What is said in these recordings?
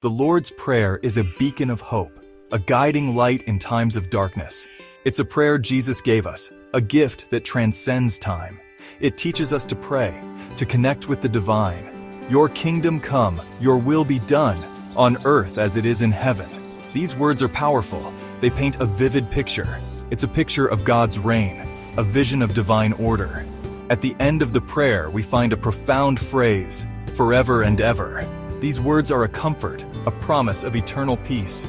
The Lord's Prayer is a beacon of hope, a guiding light in times of darkness. It's a prayer Jesus gave us, a gift that transcends time. It teaches us to pray, to connect with the divine. Your kingdom come, your will be done, on earth as it is in heaven. These words are powerful. They paint a vivid picture. It's a picture of God's reign, a vision of divine order. At the end of the prayer, we find a profound phrase, forever and ever. These words are a comfort, a promise of eternal peace.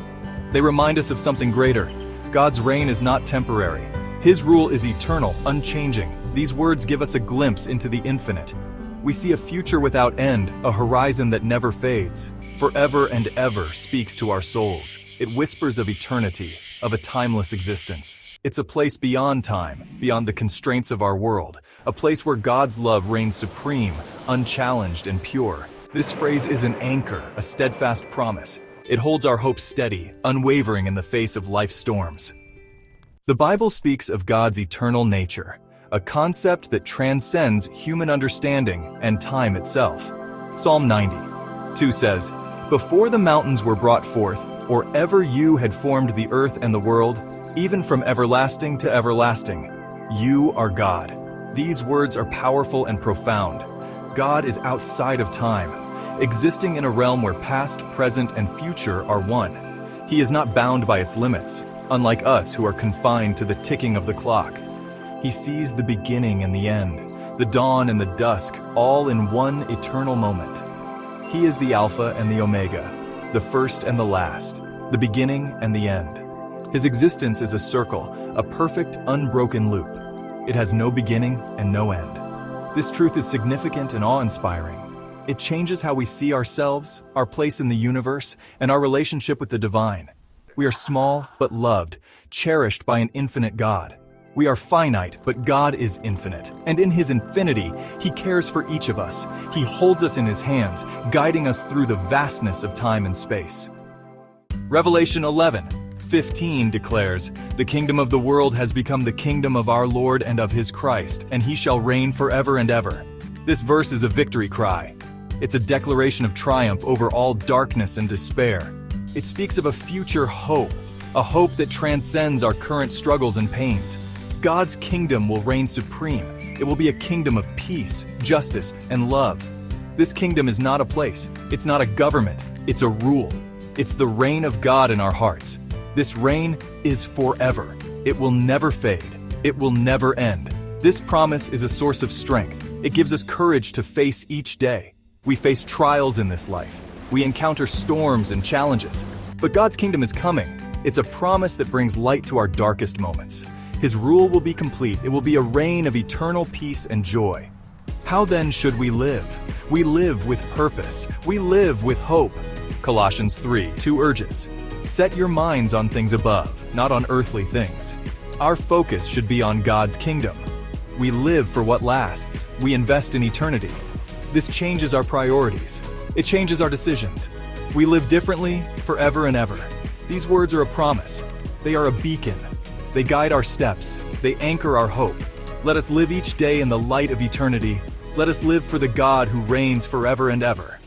They remind us of something greater. God's reign is not temporary. His rule is eternal, unchanging. These words give us a glimpse into the infinite. We see a future without end, a horizon that never fades. Forever and ever speaks to our souls. It whispers of eternity, of a timeless existence. It's a place beyond time, beyond the constraints of our world, a place where God's love reigns supreme, unchallenged and pure. This phrase is an anchor, a steadfast promise. It holds our hope steady, unwavering in the face of life's storms. The Bible speaks of God's eternal nature, a concept that transcends human understanding and time itself. Psalm 90:2 says, "Before the mountains were brought forth, or ever you had formed the earth and the world, even from everlasting to everlasting, you are God." These words are powerful and profound. God is outside of time, existing in a realm where past, present, and future are one. He is not bound by its limits, unlike us who are confined to the ticking of the clock. He sees the beginning and the end, the dawn and the dusk, all in one eternal moment. He is the Alpha and the Omega, the first and the last, the beginning and the end. His existence is a circle, a perfect, unbroken loop. It has no beginning and no end. This truth is significant and awe-inspiring. It changes how we see ourselves, our place in the universe, and our relationship with the divine. We are small but loved, cherished by an infinite God. We are finite, but God is infinite. And in His infinity, He cares for each of us. He holds us in His hands, guiding us through the vastness of time and space. Revelation 11:15 declares, "The kingdom of the world has become the kingdom of our Lord and of His Christ, and He shall reign forever and ever." This verse is a victory cry. It's a declaration of triumph over all darkness and despair. It speaks of a future hope, a hope that transcends our current struggles and pains. God's kingdom will reign supreme. It will be a kingdom of peace, justice, and love. This kingdom is not a place. It's not a government. It's a rule. It's the reign of God in our hearts. This reign is forever. It will never fade. It will never end. This promise is a source of strength. It gives us courage to face each day. We face trials in this life. We encounter storms and challenges. But God's kingdom is coming. It's a promise that brings light to our darkest moments. His rule will be complete. It will be a reign of eternal peace and joy. How then should we live? We live with purpose. We live with hope. Colossians 3:2 urges, "Set your minds on things above, not on earthly things." Our focus should be on God's kingdom. We live for what lasts. We invest in eternity. This changes our priorities. It changes our decisions. We live differently forever and ever. These words are a promise. They are a beacon. They guide our steps. They anchor our hope. Let us live each day in the light of eternity. Let us live for the God who reigns forever and ever.